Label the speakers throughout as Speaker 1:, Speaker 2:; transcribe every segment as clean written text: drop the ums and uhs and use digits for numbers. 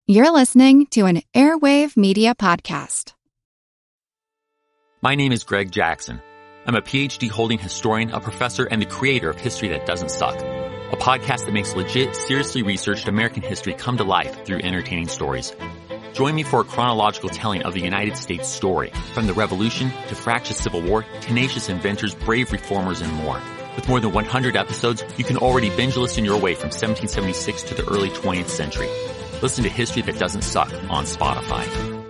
Speaker 1: You're listening to an Airwave Media Podcast.
Speaker 2: My name is Greg Jackson. I'm a PhD-holding historian, a professor, and the creator of History That Doesn't Suck, a podcast that makes legit, seriously researched American history come to life through entertaining stories. Join me for a chronological telling of the United States story, from the Revolution to fractious Civil War, tenacious inventors, brave reformers, and more. With more than 100 episodes, you can already binge listen your way from 1776 to the early 20th century. Listen to History That Doesn't Suck on Spotify.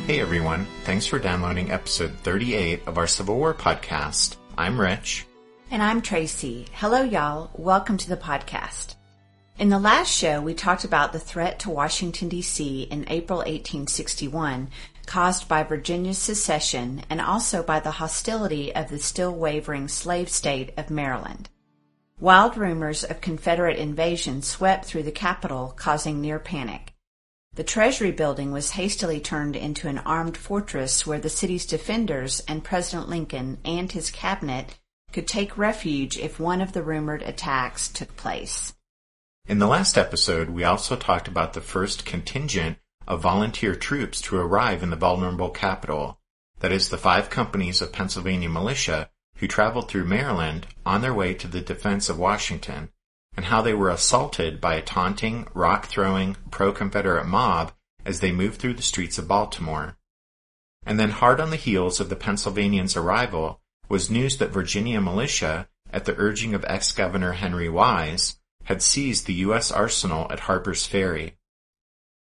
Speaker 3: Hey everyone, thanks for downloading episode 38 of our Civil War podcast. I'm Rich.
Speaker 4: And I'm Tracy. Hello y'all, welcome to the podcast. In the last show, we talked about the threat to Washington, D.C. in April 1861 caused by Virginia's secession and also by the hostility of the still wavering slave state of Maryland. Wild rumors of Confederate invasion swept through the capital, causing near panic. The Treasury building was hastily turned into an armed fortress where the city's defenders and President Lincoln and his cabinet could take refuge if one of the rumored attacks took place.
Speaker 3: In the last episode, we also talked about the first contingent of volunteer troops to arrive in the vulnerable capital, that is, the 5 companies of Pennsylvania militia who traveled through Maryland on their way to the defense of Washington, and how they were assaulted by a taunting, rock-throwing, pro-Confederate mob as they moved through the streets of Baltimore. And then hard on the heels of the Pennsylvanians' arrival was news that Virginia militia, at the urging of ex-Governor Henry Wise, had seized the U.S. arsenal at Harper's Ferry.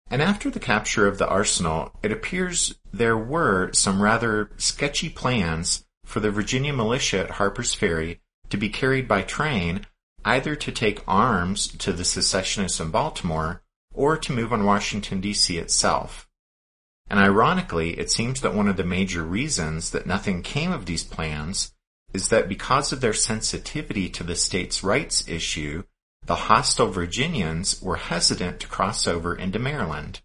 Speaker 3: And after the capture of the arsenal, it appears there were some rather sketchy plans for the Virginia militia at Harper's Ferry to be carried by train either to take arms to the secessionists in Baltimore or to move on Washington, D.C. itself. And ironically, it seems that one of the major reasons that nothing came of these plans is that because of their sensitivity to the states' rights issue, the hostile Virginians were hesitant to cross over into Maryland.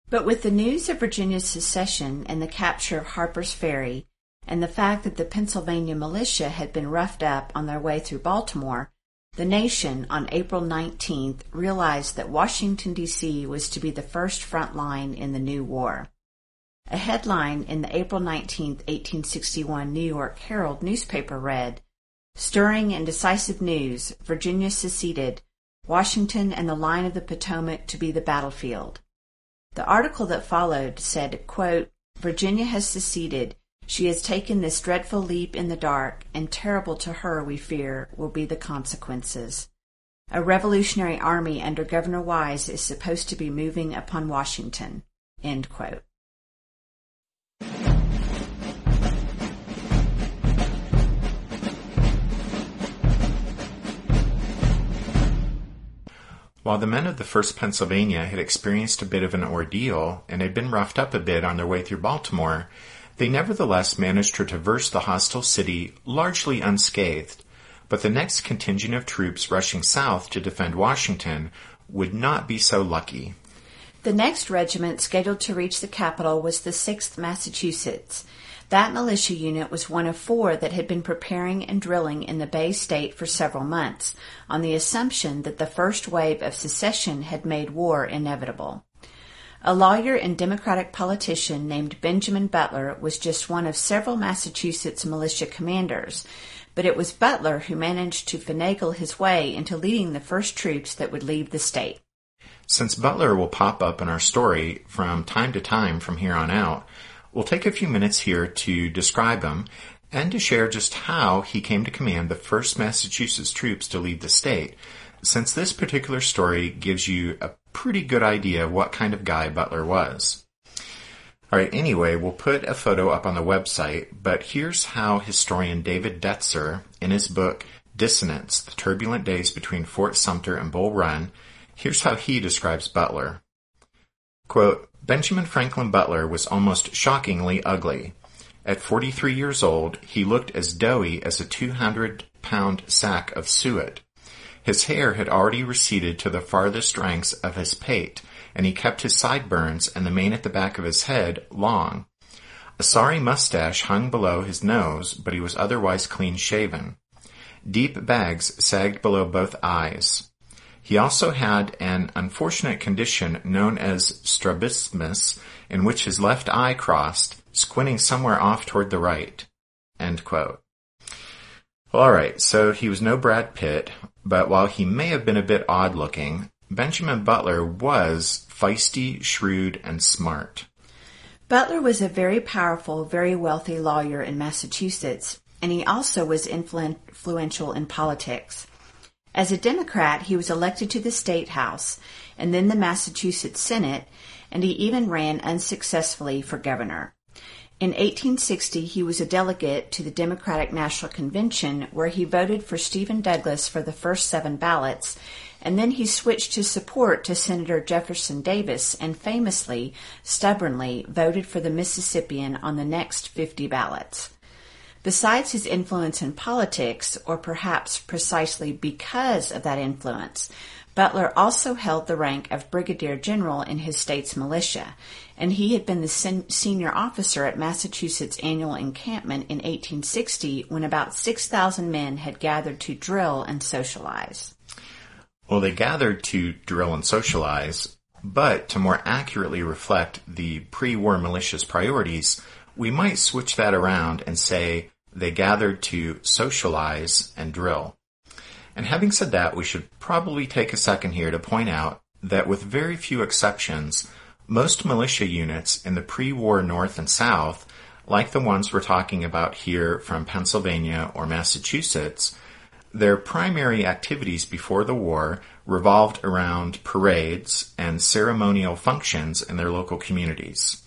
Speaker 4: But with the news of Virginia's secession and the capture of Harper's Ferry, and the fact that the Pennsylvania militia had been roughed up on their way through Baltimore, the nation, on April 19th, realized that Washington, D.C. was to be the first front line in the new war. A headline in the April 19, 1861 New York Herald newspaper read, "Stirring and decisive news, Virginia seceded, Washington and the line of the Potomac to be the battlefield." The article that followed said, quote, "Virginia has seceded. She has taken this dreadful leap in the dark, and terrible to her, we fear, will be the consequences. A revolutionary army under Governor Wise is supposed to be moving upon Washington." End quote.
Speaker 3: While the men of the 1st Pennsylvania had experienced a bit of an ordeal and had been roughed up a bit on their way through Baltimore, they nevertheless managed to traverse the hostile city largely unscathed, but the next contingent of troops rushing south to defend Washington would not be so lucky.
Speaker 4: The next regiment scheduled to reach the capital was the 6th Massachusetts. That militia unit was one of 4 that had been preparing and drilling in the Bay State for several months, on the assumption that the first wave of secession had made war inevitable. A lawyer and Democratic politician named Benjamin Butler was just one of several Massachusetts militia commanders, but it was Butler who managed to finagle his way into leading the first troops that would leave the state.
Speaker 3: Since Butler will pop up in our story from time to time from here on out, we'll take a few minutes here to describe him and to share just how he came to command the first Massachusetts troops to leave the state, since this particular story gives you a pretty good idea of what kind of guy Butler was. Alright, anyway, we'll put a photo up on the website, but here's how historian David Detzer, in his book Dissonance, The Turbulent Days Between Fort Sumter and Bull Run, here's how he describes Butler. Quote, Benjamin Franklin Butler was almost shockingly ugly. At 43 years old, he looked as doughy as a 200-pound sack of suet. His hair had already receded to the farthest ranks of his pate, and he kept his sideburns and the mane at the back of his head long. A sorry mustache hung below his nose, but he was otherwise clean-shaven. Deep bags sagged below both eyes. He also had an unfortunate condition known as strabismus, in which his left eye crossed, squinting somewhere off toward the right." End quote. Well, all right, so he was no Brad Pitt, but while he may have been a bit odd-looking, Benjamin Butler was feisty, shrewd, and smart.
Speaker 4: Butler was a very powerful, very wealthy lawyer in Massachusetts, and he also was influential in politics. As a Democrat, he was elected to the State House and then the Massachusetts Senate, and he even ran unsuccessfully for governor. In 1860, he was a delegate to the Democratic National Convention, where he voted for Stephen Douglas for the first 7 ballots, and then he switched his support to Senator Jefferson Davis and famously, stubbornly, voted for the Mississippian on the next 50 ballots. Besides his influence in politics, or perhaps precisely because of that influence, Butler also held the rank of brigadier general in his state's militia, and he had been the senior officer at Massachusetts' annual encampment in 1860 when about 6,000 men had gathered to drill and socialize.
Speaker 3: Well, they gathered to drill and socialize, but to more accurately reflect the pre-war militia's priorities, we might switch that around and say they gathered to socialize and drill. And having said that, we should probably take a second here to point out that with very few exceptions, most militia units in the pre-war North and South, like the ones we're talking about here from Pennsylvania or Massachusetts, their primary activities before the war revolved around parades and ceremonial functions in their local communities.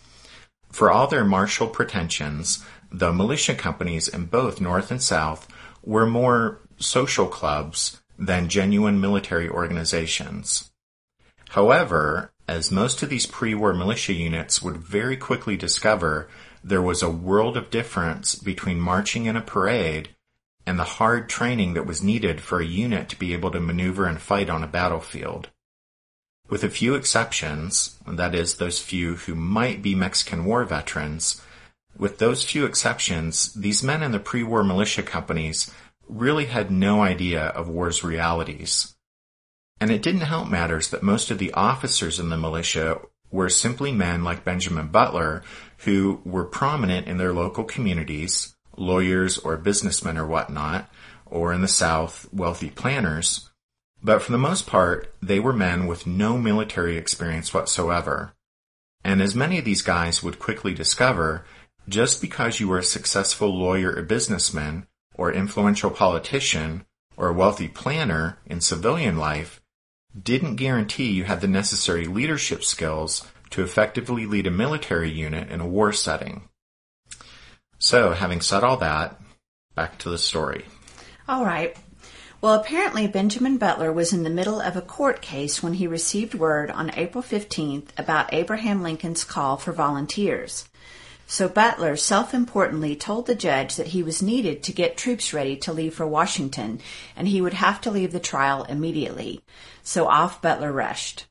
Speaker 3: For all their martial pretensions, the militia companies in both North and South were more social clubs than genuine military organizations. However, as most of these pre-war militia units would very quickly discover, there was a world of difference between marching in a parade and the hard training that was needed for a unit to be able to maneuver and fight on a battlefield. With a few exceptions, that is, those few who might be Mexican War veterans, with those few exceptions, these men in the pre-war militia companies really had no idea of war's realities. And it didn't help matters that most of the officers in the militia were simply men like Benjamin Butler, who were prominent in their local communities, lawyers or businessmen or whatnot, or in the South, wealthy planters. But for the most part, they were men with no military experience whatsoever. And as many of these guys would quickly discover, just because you were a successful lawyer or businessman, or influential politician, or a wealthy planner in civilian life, didn't guarantee you had the necessary leadership skills to effectively lead a military unit in a war setting. So, having said all that, back to the story.
Speaker 4: All right. Well, apparently Benjamin Butler was in the middle of a court case when he received word on April 15th about Abraham Lincoln's call for volunteers. So Butler self-importantly told the judge that he was needed to get troops ready to leave for Washington, and he would have to leave the trial immediately. So off Butler rushed.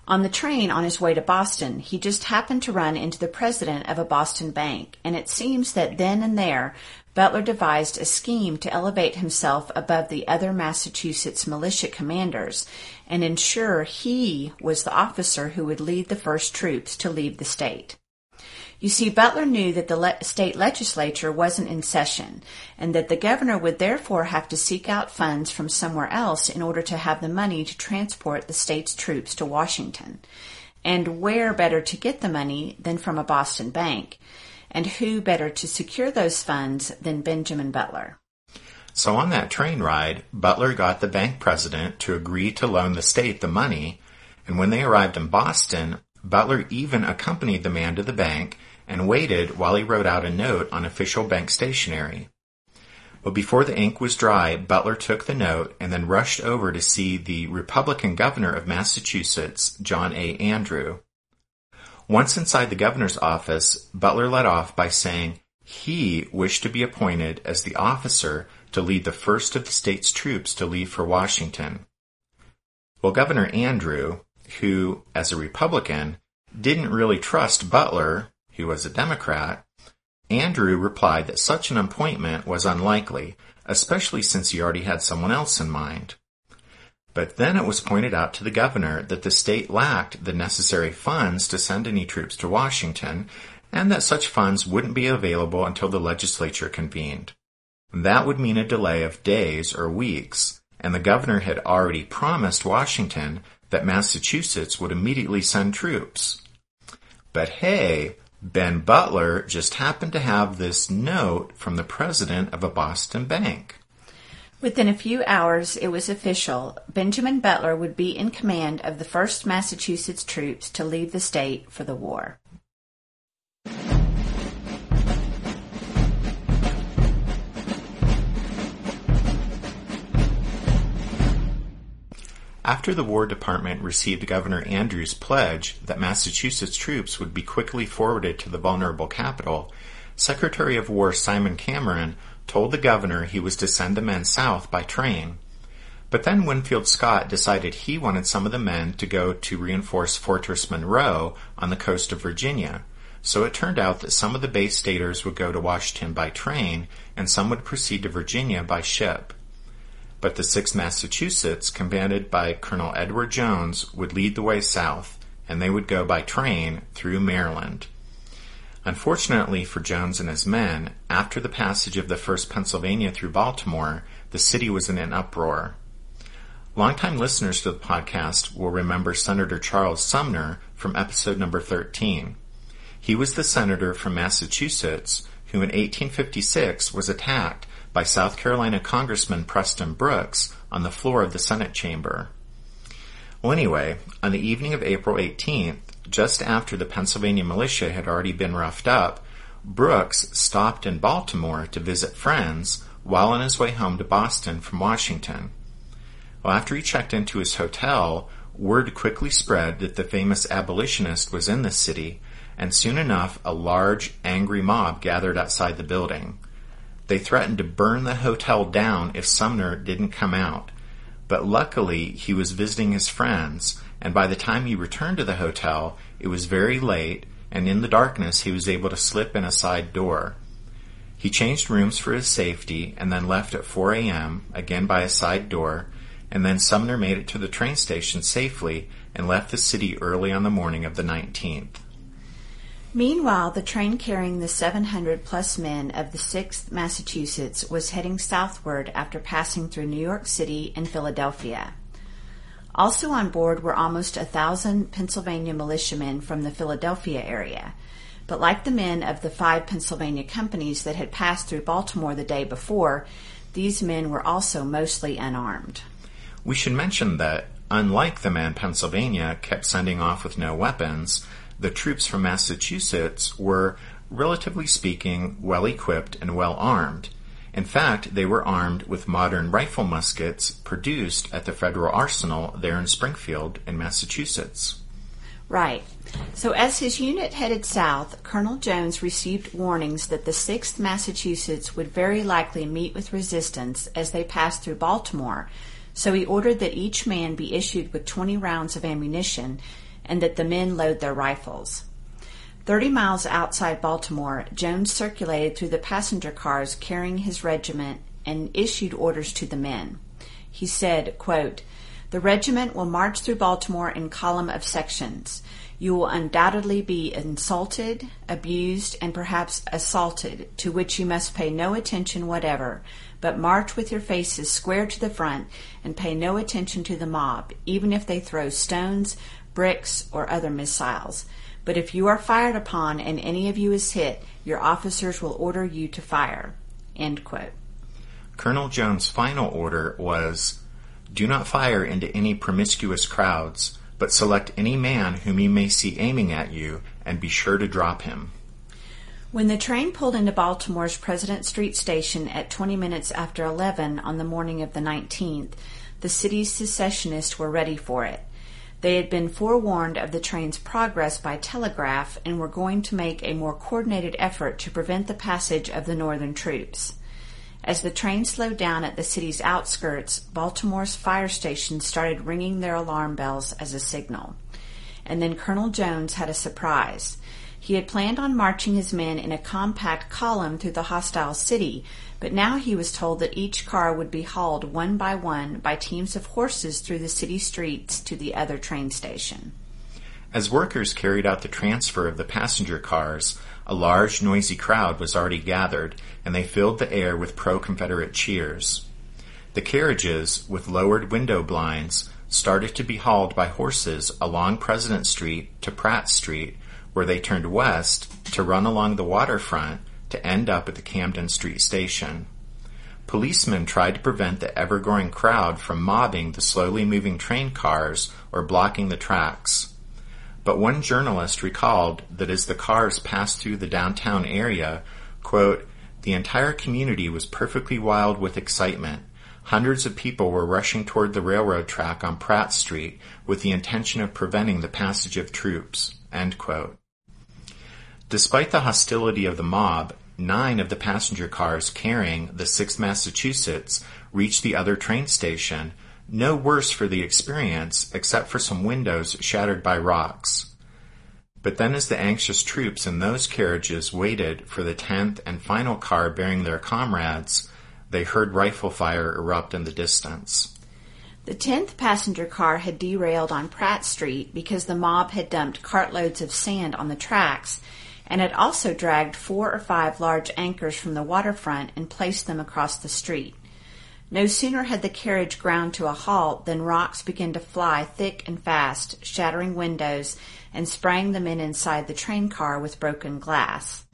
Speaker 4: On the train on his way to Boston, he just happened to run into the president of a Boston bank, and it seems that then and there, Butler devised a scheme to elevate himself above the other Massachusetts militia commanders and ensure he was the officer who would lead the first troops to leave the state. You see, Butler knew that the state legislature wasn't in session, and that the governor would therefore have to seek out funds from somewhere else in order to have the money to transport the state's troops to Washington. And where better to get the money than from a Boston bank? And who better to secure those funds than Benjamin Butler?
Speaker 3: So on that train ride, Butler got the bank president to agree to loan the state the money, and when they arrived in Boston, Butler even accompanied the man to the bank and waited while he wrote out a note on official bank stationery. But before the ink was dry, Butler took the note and then rushed over to see the Republican governor of Massachusetts, John A. Andrew. Once inside the governor's office, Butler led off by saying He wished to be appointed as the officer to lead the first of the state's troops to leave for Washington. Well, Governor Andrew, who, as a Republican, didn't really trust Butler, who was a Democrat, Andrew replied that such an appointment was unlikely, especially since he already had someone else in mind. But then it was pointed out to the governor that the state lacked the necessary funds to send any troops to Washington, and that such funds wouldn't be available until the legislature convened. That would mean a delay of days or weeks, and the governor had already promised Washington that Massachusetts would immediately send troops. But hey, Ben Butler just happened to have this note from the president of a Boston bank.
Speaker 4: Within a few hours, it was official. Benjamin Butler would be in command of the 1st Massachusetts troops to leave the state for the war.
Speaker 3: After the War Department received Governor Andrew's pledge that Massachusetts troops would be quickly forwarded to the vulnerable capital, Secretary of War Simon Cameron told the governor he was to send the men south by train. But then Winfield Scott decided he wanted some of the men to go to reinforce Fortress Monroe on the coast of Virginia. So it turned out that some of the Bay Staters would go to Washington by train, and some would proceed to Virginia by ship. But the 6th Massachusetts, commanded by Colonel Edward Jones, would lead the way south, and they would go by train through Maryland. Unfortunately for Jones and his men, after the passage of the 1st Pennsylvania through Baltimore, the city was in an uproar. Longtime listeners to the podcast will remember Senator Charles Sumner from episode number 13. He was the senator from Massachusetts who in 1856 was attacked by South Carolina Congressman Preston Brooks on the floor of the Senate chamber. Well, anyway, on the evening of April 18th, just after the Pennsylvania militia had already been roughed up, Brooks stopped in Baltimore to visit friends while on his way home to Boston from Washington. Well, after he checked into his hotel, word quickly spread that the famous abolitionist was in the city, and soon enough a large, angry mob gathered outside the building. They threatened to burn the hotel down if Sumner didn't come out. But luckily, he was visiting his friends, and by the time he returned to the hotel, it was very late, and in the darkness he was able to slip in a side door. He changed rooms for his safety, and then left at 4 a.m., again by a side door, and then Sumner made it to the train station safely and left the city early on the morning of the 19th.
Speaker 4: Meanwhile, the train carrying the 700-plus men of the 6th Massachusetts was heading southward after passing through New York City and Philadelphia. Also on board were almost 1,000 Pennsylvania militiamen from the Philadelphia area. But like the men of the 5 Pennsylvania companies that had passed through Baltimore the day before, these men were also mostly unarmed.
Speaker 3: We should mention that, unlike the men Pennsylvania kept sending off with no weapons, the troops from Massachusetts were, relatively speaking, well-equipped and well-armed. In fact, they were armed with modern rifle muskets produced at the Federal Arsenal there in Springfield in Massachusetts.
Speaker 4: Right. So as his unit headed south, Colonel Jones received warnings that the 6th Massachusetts would very likely meet with resistance as they passed through Baltimore, so he ordered that each man be issued with 20 rounds of ammunition and that the men load their rifles. 30 miles outside Baltimore, Jones circulated through the passenger cars carrying his regiment and issued orders to the men. He said, quote, "The regiment will march through Baltimore in column of sections. You will undoubtedly be insulted, abused, and perhaps assaulted, to which you must pay no attention whatever, but march with your faces square to the front and pay no attention to the mob, even if they throw stones, bricks, or other missiles. But if you are fired upon and any of you is hit, your officers will order you to fire." End quote.
Speaker 3: Colonel Jones' final order was, "Do not fire into any promiscuous crowds, but select any man whom you may see aiming at you, and be sure to drop him."
Speaker 4: When the train pulled into Baltimore's President Street station at 20 minutes after 11 on the morning of the 19th, the city's secessionists were ready for it. They had been forewarned of the train's progress by telegraph and were going to make a more coordinated effort to prevent the passage of the Northern troops. As the train slowed down at the city's outskirts, Baltimore's fire stations started ringing their alarm bells as a signal. And then Colonel Jones had a surprise. He had planned on marching his men in a compact column through the hostile city, but now he was told that each car would be hauled one by teams of horses through the city streets to the other train station.
Speaker 3: As workers carried out the transfer of the passenger cars, a large, noisy crowd was already gathered, and they filled the air with pro-Confederate cheers. The carriages, with lowered window blinds, started to be hauled by horses along President Street to Pratt Street, where they turned west to run along the waterfront to end up at the Camden Street station. Policemen tried to prevent the ever-growing crowd from mobbing the slowly moving train cars or blocking the tracks. But one journalist recalled that as the cars passed through the downtown area, quote, "The entire community was perfectly wild with excitement. Hundreds of people were rushing toward the railroad track on Pratt Street with the intention of preventing the passage of troops." End quote. Despite the hostility of the mob, 9 of the passenger cars carrying the 6th Massachusetts reached the other train station, no worse for the experience except for some windows shattered by rocks. But then as the anxious troops in those carriages waited for the 10th and final car bearing their comrades, they heard rifle fire erupt in the distance.
Speaker 4: The 10th passenger car had derailed on Pratt Street because the mob had dumped cartloads of sand on the tracks and had also dragged 4 or 5 large anchors from the waterfront and placed them across the street. No sooner had the carriage ground to a halt than rocks began to fly thick and fast, shattering windows and spraying the men inside the train car with broken glass.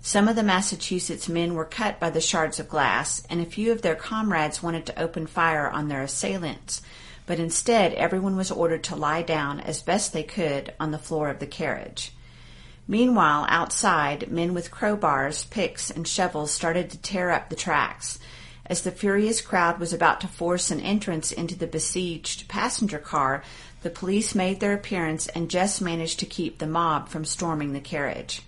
Speaker 4: Some of the Massachusetts men were cut by the shards of glass, and a few of their comrades wanted to open fire on their assailants, but instead everyone was ordered to lie down as best they could on the floor of the carriage. Meanwhile, outside, men with crowbars, picks, and shovels started to tear up the tracks. As the furious crowd was about to force an entrance into the besieged passenger car, the police made their appearance and just managed to keep the mob from storming the carriage.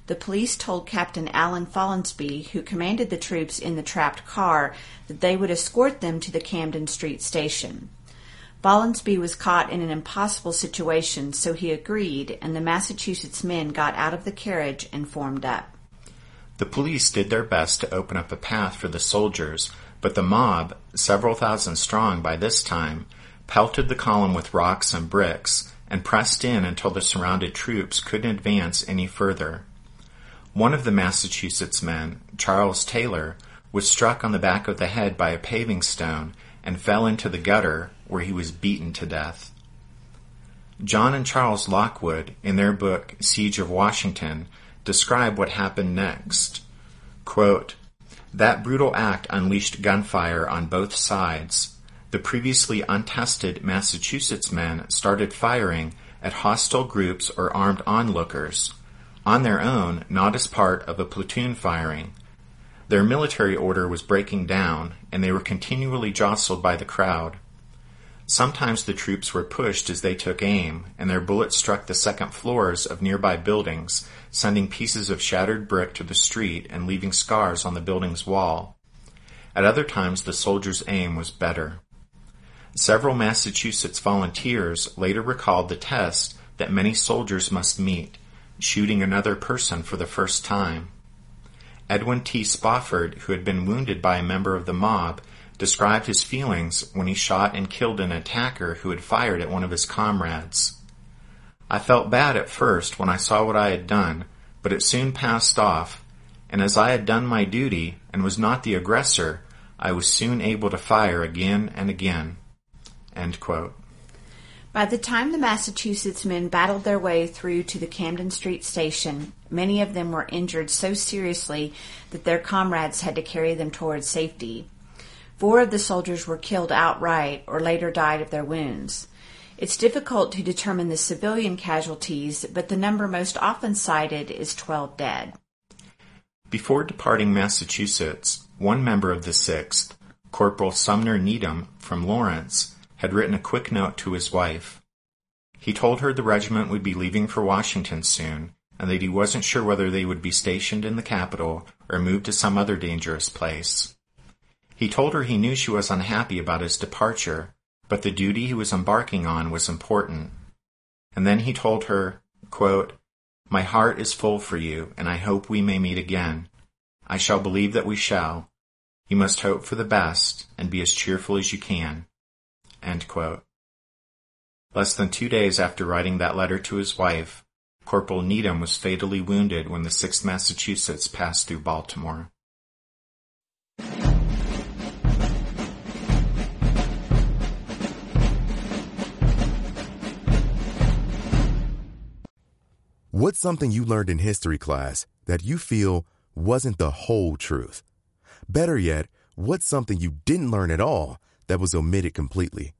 Speaker 4: The police told Captain Alan Follansbee, who commanded the troops in the trapped car, that they would escort them to the Camden Street station. Follansbee was caught in an impossible situation, so he agreed, and the Massachusetts men got out of the carriage and formed up.
Speaker 3: The police did their best to open up a path for the soldiers, but the mob, several thousand strong by this time, pelted the column with rocks and bricks and pressed in until the surrounded troops couldn't advance any further. One of the Massachusetts men, Charles Taylor, was struck on the back of the head by a paving stone and fell into the gutter, where he was beaten to death. John and Charles Lockwood, in their book Siege of Washington, describe what happened next. Quote, "That brutal act unleashed gunfire on both sides. The previously untested Massachusetts men started firing at hostile groups or armed onlookers, on their own, not as part of a platoon firing. Their military order was breaking down, and they were continually jostled by the crowd. Sometimes the troops were pushed as they took aim, and their bullets struck the second floors of nearby buildings, sending pieces of shattered brick to the street and leaving scars on the building's wall. At other times the soldiers' aim was better. Several Massachusetts volunteers later recalled the test that many soldiers must meet, shooting another person for the first time. Edwin T. Spofford, who had been wounded by a member of the mob, described his feelings when he shot and killed an attacker who had fired at one of his comrades. "I felt bad at first when I saw what I had done, but it soon passed off, and as I had done my duty and was not the aggressor, I was soon able to fire again and again." End quote.
Speaker 4: By the time the Massachusetts men battled their way through to the Camden Street station, many of them were injured so seriously that their comrades had to carry them towards safety. 4 of the soldiers were killed outright or later died of their wounds. It's difficult to determine the civilian casualties, but the number most often cited is 12 dead.
Speaker 3: Before departing Massachusetts, one member of the 6th, Corporal Sumner Needham from Lawrence, had written a quick note to his wife. He told her the regiment would be leaving for Washington soon, and that he wasn't sure whether they would be stationed in the capital or moved to some other dangerous place. He told her he knew she was unhappy about his departure, but the duty he was embarking on was important. And then he told her, quote, "My heart is full for you, and I hope we may meet again. I shall believe that we shall. You must hope for the best and be as cheerful as you can." End quote. Less than 2 days after writing that letter to his wife, Corporal Needham was fatally wounded when the 6th Massachusetts passed through Baltimore.
Speaker 5: What's something you learned in history class that you feel wasn't the whole truth? Better yet, what's something you didn't learn at all that was omitted completely?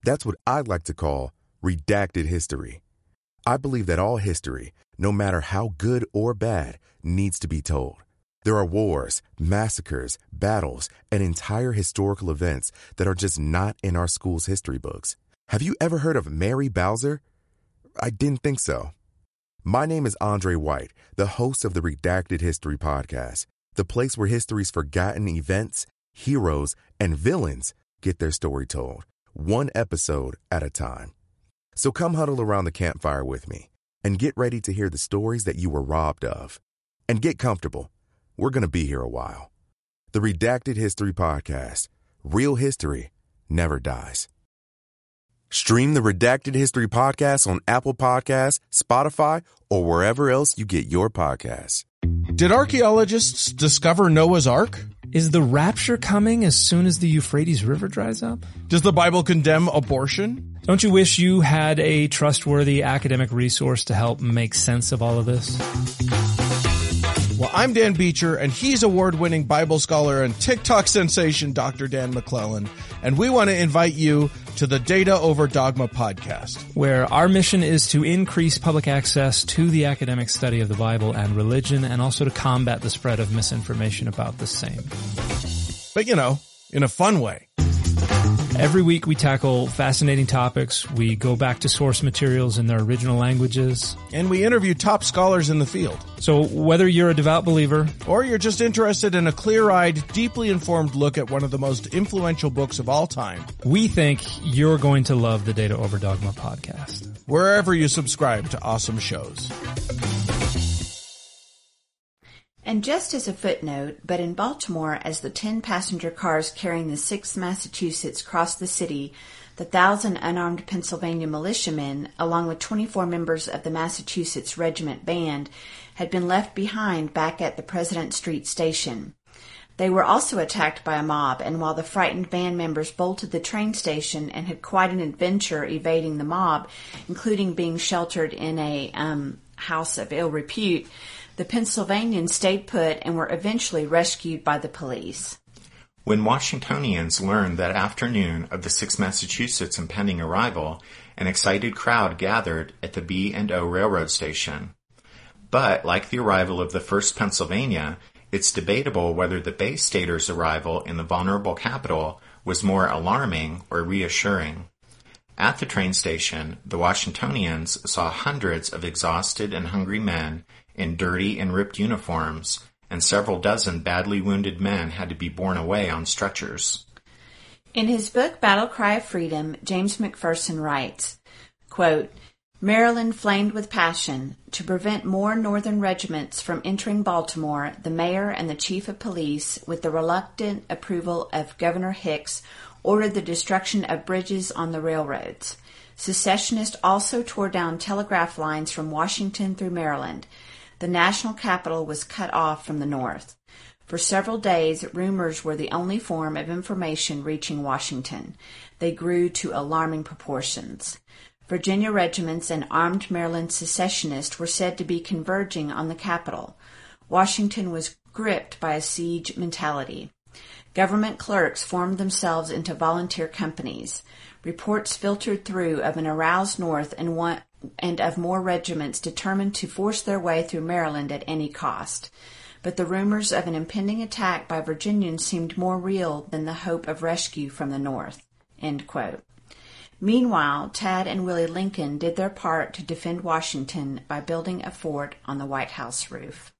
Speaker 5: That's what I'd like to call redacted history. I believe that all history, no matter how good or bad, needs to be told. There are wars, massacres, battles, and entire historical events that are just not in our school's history books. Have you ever heard of Mary Bowser? I didn't think so. My name is Andre White, the host of the Redacted History Podcast, the place where history's forgotten events, heroes, and villains get their story told, one episode at a time. So come huddle around the campfire with me and get ready to hear the stories that you were robbed of. And get comfortable. We're going to be here a while. The Redacted History Podcast. Real history never dies. Stream the Redacted History Podcast on Apple Podcasts, Spotify, or wherever else you get your podcasts.
Speaker 6: Did archaeologists discover Noah's Ark?
Speaker 7: Is the rapture coming as soon as the Euphrates River dries up?
Speaker 6: Does the Bible condemn abortion?
Speaker 7: Don't you wish you had a trustworthy academic resource to help make sense of all of this?
Speaker 6: Well, I'm Dan Beecher, and he's award-winning Bible scholar and TikTok sensation Dr. Dan McClellan, and we want to invite you to the Data Over Dogma podcast,
Speaker 7: where our mission is to increase public access to the academic study of the Bible and religion, and also to combat the spread of misinformation about the same.
Speaker 6: But, in a fun way.
Speaker 7: Every week we tackle fascinating topics. We go back to source materials in their original languages.
Speaker 6: And we interview top scholars in the field.
Speaker 7: So whether you're a devout believer,
Speaker 6: or you're just interested in a clear-eyed, deeply informed look at one of the most influential books of all time,
Speaker 7: we think you're going to love the Data Over Dogma podcast.
Speaker 6: Wherever you subscribe to awesome shows.
Speaker 4: And just as a footnote, but in Baltimore, as the 10 passenger cars carrying the 6th Massachusetts crossed the city, the 1,000 unarmed Pennsylvania militiamen, along with 24 members of the Massachusetts Regiment Band, had been left behind back at the President Street station. They were also attacked by a mob, and while the frightened band members bolted the train station and had quite an adventure evading the mob, including being sheltered in a house of ill repute, the Pennsylvanians stayed put and were eventually rescued by the police.
Speaker 3: When Washingtonians learned that afternoon of the 6th Massachusetts' impending arrival, an excited crowd gathered at the B&O Railroad Station. But, like the arrival of the 1st Pennsylvania, it's debatable whether the Bay Staters' arrival in the vulnerable capital was more alarming or reassuring. At the train station, the Washingtonians saw hundreds of exhausted and hungry men in dirty and ripped uniforms, and several dozen badly wounded men had to be borne away on stretchers.
Speaker 4: In his book Battle Cry of Freedom, James McPherson writes, quote, "Maryland flamed with passion. To prevent more Northern regiments from entering Baltimore, the mayor and the chief of police, with the reluctant approval of Governor Hicks, ordered the destruction of bridges on the railroads. Secessionists also tore down telegraph lines from Washington through Maryland. The national capital was cut off from the north. For several days, rumors were the only form of information reaching Washington. They grew to alarming proportions. Virginia regiments and armed Maryland secessionists were said to be converging on the capital. Washington was gripped by a siege mentality. Government clerks formed themselves into volunteer companies. Reports filtered through of an aroused North and of more regiments determined to force their way through Maryland at any cost. But the rumors of an impending attack by Virginians seemed more real than the hope of rescue from the North." End quote. Meanwhile, Tad and Willie Lincoln did their part to defend Washington by building a fort on the White House roof.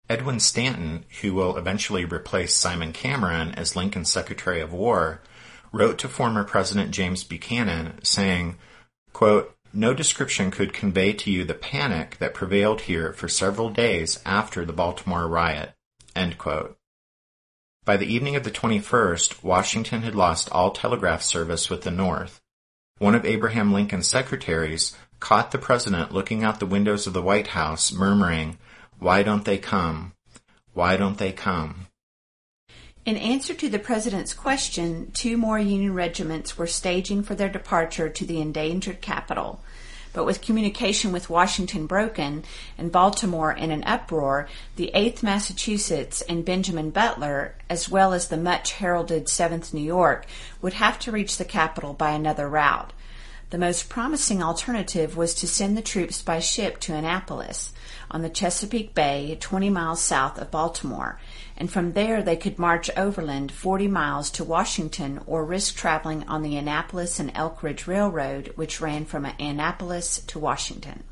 Speaker 3: Edwin Stanton, who will eventually replace Simon Cameron as Lincoln's Secretary of War, wrote to former President James Buchanan saying, quote, "No description could convey to you the panic that prevailed here for several days after the Baltimore riot." End quote. By the evening of the 21st, Washington had lost all telegraph service with the North. One of Abraham Lincoln's secretaries caught the president looking out the windows of the White House, murmuring, "Why don't they come? Why don't they come?"
Speaker 4: In answer to the president's question, 2 more Union regiments were staging for their departure to the endangered capital. But with communication with Washington broken and Baltimore in an uproar, the 8th Massachusetts and Benjamin Butler, as well as the much-heralded 7th New York, would have to reach the capital by another route. The most promising alternative was to send the troops by ship to Annapolis, on the Chesapeake Bay, 20 miles south of Baltimore, and from there they could march overland 40 miles to Washington or risk traveling on the Annapolis and Elk Ridge Railroad, which ran from Annapolis to Washington.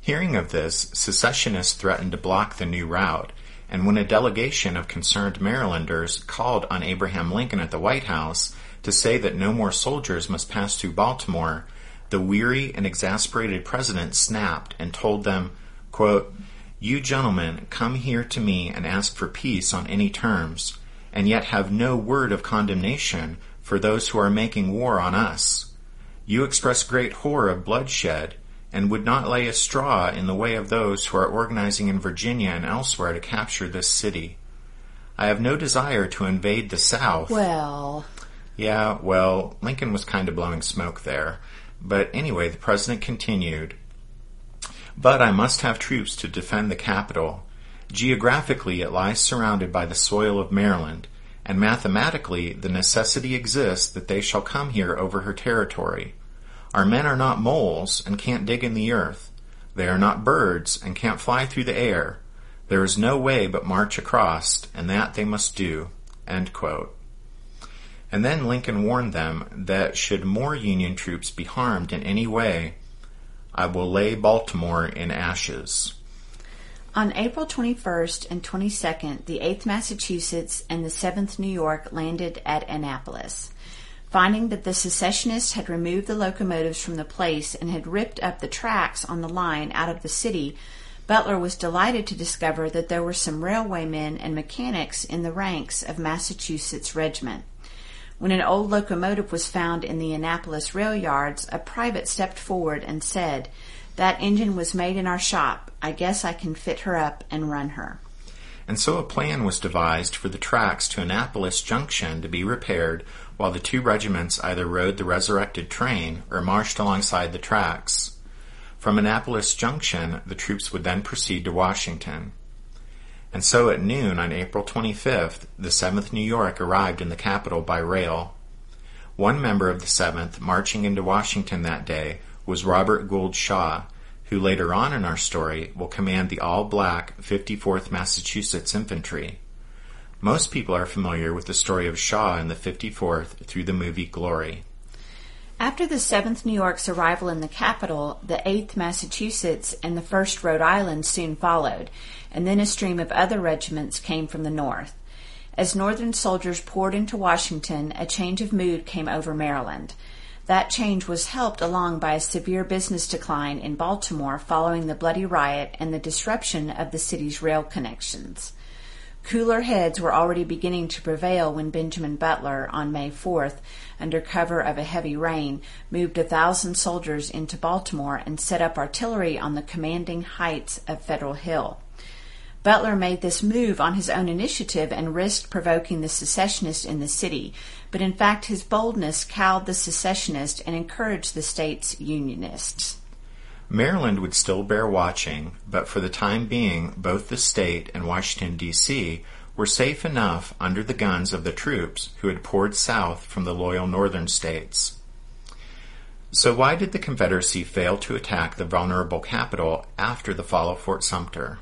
Speaker 3: Hearing of this, secessionists threatened to block the new route, and when a delegation of concerned Marylanders called on Abraham Lincoln at the White House to say that no more soldiers must pass through Baltimore, the weary and exasperated president snapped and told them, quote, "You gentlemen come here to me and ask for peace on any terms, and yet have no word of condemnation for those who are making war on us. You express great horror of bloodshed, and would not lay a straw in the way of those who are organizing in Virginia and elsewhere to capture this city. I have no desire to invade the South." Yeah, Lincoln was kind of blowing smoke there. But anyway, the president continued, "But I must have troops to defend the capital. Geographically, it lies surrounded by the soil of Maryland, and mathematically the necessity exists that they shall come here over her territory. Our men are not moles and can't dig in the earth. They are not birds and can't fly through the air. There is no way but march across, and that they must do." End quote. And then Lincoln warned them that should more Union troops be harmed in any way, "I will lay Baltimore in ashes."
Speaker 4: On April 21st and 22nd, the 8th Massachusetts and the 7th New York landed at Annapolis. Finding that the secessionists had removed the locomotives from the place and had ripped up the tracks on the line out of the city, Butler was delighted to discover that there were some railwaymen and mechanics in the ranks of Massachusetts' regiment. When an old locomotive was found in the Annapolis rail yards, a private stepped forward and said, "That engine was made in our shop. I guess I can fit her up and run her."
Speaker 3: And so a plan was devised for the tracks to Annapolis Junction to be repaired while the 2 regiments either rode the resurrected train or marched alongside the tracks. From Annapolis Junction, the troops would then proceed to Washington. And so at noon on April 25th, the 7th New York arrived in the capital by rail. One member of the 7th marching into Washington that day was Robert Gould Shaw, who later on in our story will command the all-black 54th Massachusetts Infantry. Most people are familiar with the story of Shaw in the 54th through the movie Glory.
Speaker 4: After the 7th New York's arrival in the capital, the 8th Massachusetts and the 1st Rhode Island soon followed, and then a stream of other regiments came from the north. As Northern soldiers poured into Washington, a change of mood came over Maryland. That change was helped along by a severe business decline in Baltimore following the bloody riot and the disruption of the city's rail connections. Cooler heads were already beginning to prevail when Benjamin Butler, on May 4th, under cover of a heavy rain, moved 1,000 soldiers into Baltimore and set up artillery on the commanding heights of Federal Hill. Butler made this move on his own initiative and risked provoking the secessionists in the city, but in fact his boldness cowed the secessionists and encouraged the state's Unionists.
Speaker 3: Maryland would still bear watching, but for the time being, both the state and Washington, D.C. were safe enough under the guns of the troops who had poured south from the loyal northern states. So why did the Confederacy fail to attack the vulnerable capital after the fall of Fort Sumter?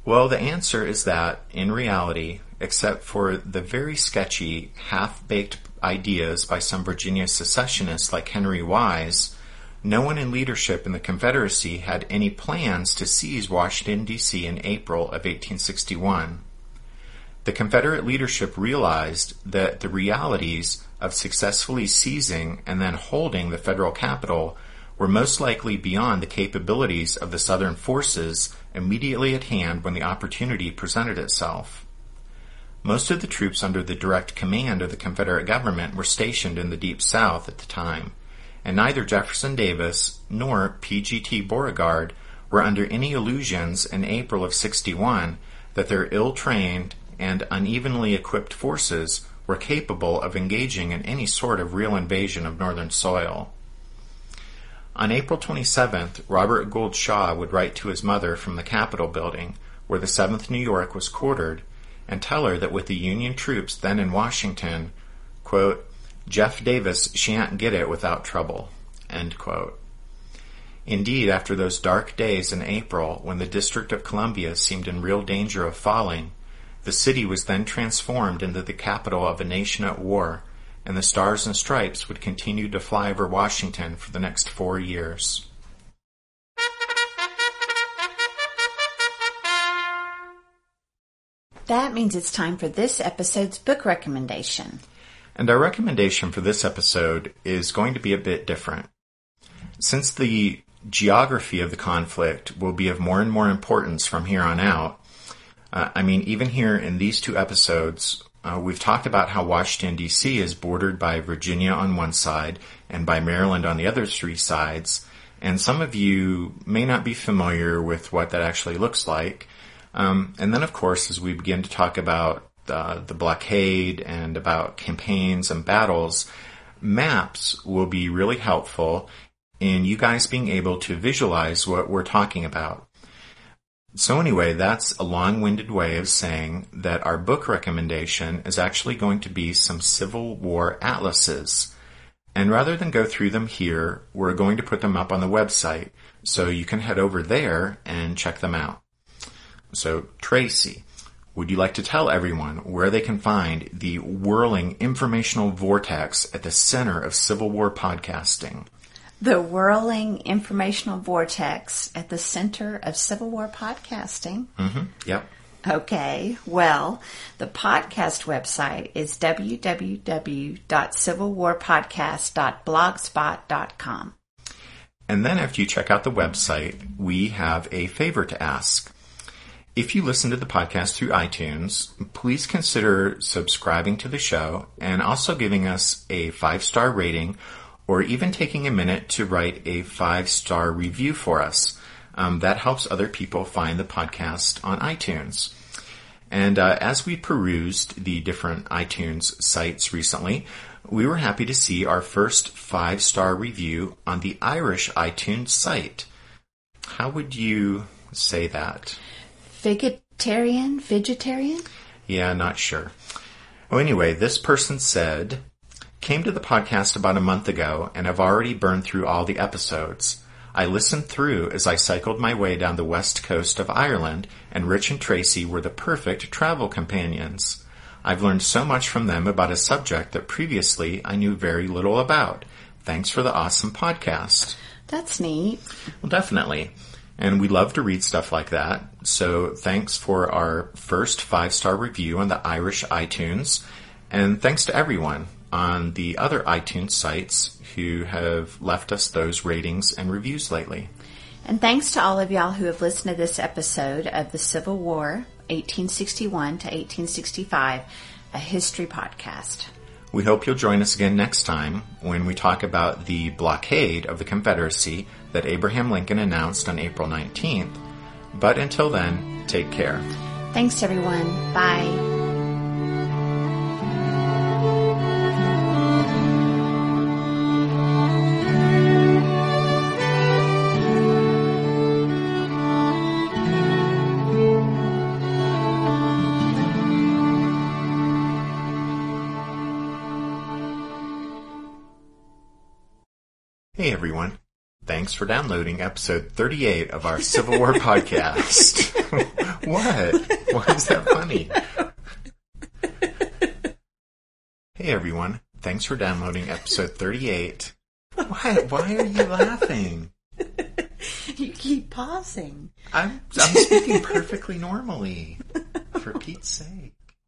Speaker 3: Well, the answer is that, in reality, except for the very sketchy, half-baked ideas by some Virginia secessionists like Henry Wise, no one in leadership in the Confederacy had any plans to seize Washington, D.C. in April of 1861. The Confederate leadership realized that the realities of successfully seizing and then holding the federal capital were most likely beyond the capabilities of the Southern forces immediately at hand when the opportunity presented itself. Most of the troops under the direct command of the Confederate government were stationed in the Deep South at the time, and neither Jefferson Davis nor P.G.T. Beauregard were under any illusions in April of 61 that their ill-trained and unevenly equipped forces were capable of engaging in any sort of real invasion of northern soil. On April 27th, Robert Gould Shaw would write to his mother from the Capitol building, where the 7th New York was quartered, and tell her that with the Union troops then in Washington, quote, Jeff Davis shan't get it without trouble, end quote. Indeed, after those dark days in April when the District of Columbia seemed in real danger of falling, the city was then transformed into the capital of a nation at war, and the Stars and Stripes would continue to fly over Washington for the next 4 years.
Speaker 4: That means it's time for this episode's book recommendation.
Speaker 3: And our recommendation for this episode is going to be a bit different. Since the geography of the conflict will be of more and more importance from here on out, even here in these 2 episodes, we've talked about how Washington, D.C. is bordered by Virginia on one side and by Maryland on the other 3 sides, and some of you may not be familiar with what that actually looks like. And then, of course, as we begin to talk about the blockade and about campaigns and battles, maps will be really helpful in you guys being able to visualize what we're talking about. So anyway, that's a long-winded way of saying that our book recommendation is actually going to be some Civil War atlases. And rather than go through them here, we're going to put them up on the website, so you can head over there and check them out. So, Tracy, would you like to tell everyone where they can find the whirling informational vortex at the center of Civil War podcasting?
Speaker 4: The whirling informational vortex at the center of Civil War podcasting?
Speaker 3: Mm-hmm. Yep.
Speaker 4: Okay. Well, the podcast website is www.civilwarpodcast.blogspot.com.
Speaker 3: And then after you check out the website, we have a favor to ask. If you listen to the podcast through iTunes, please consider subscribing to the show and also giving us a 5-star rating, or even taking a minute to write a 5-star review for us. That helps other people find the podcast on iTunes. And as we perused the different iTunes sites recently, we were happy to see our first 5-star review on the Irish iTunes site. How would you say that?
Speaker 4: Vegetarian?
Speaker 3: Yeah, not sure. Well, anyway, this person said, came to the podcast about a month ago and have already burned through all the episodes. I listened through as I cycled my way down the west coast of Ireland, and Rich and Tracy were the perfect travel companions. I've learned so much from them about a subject that previously I knew very little about. Thanks for the awesome podcast.
Speaker 4: That's neat.
Speaker 3: Well, definitely. And we love to read stuff like that. So thanks for our first 5-star review on the Irish iTunes. And thanks to everyone on the other iTunes sites who have left us those ratings and reviews lately.
Speaker 4: And thanks to all of y'all who have listened to this episode of the Civil War, 1861 to 1865, a history podcast.
Speaker 3: We hope you'll join us again next time when we talk about the blockade of the Confederacy that Abraham Lincoln announced on April 19th. But until then, take care.
Speaker 4: Thanks, everyone. Bye.
Speaker 3: Hey everyone, thanks for downloading episode 38 of our Civil War podcast. What? Why is that funny? Hey everyone, thanks for downloading episode 38. Why are you laughing?
Speaker 4: You keep pausing.
Speaker 3: I'm speaking perfectly normally. For Pete's sake.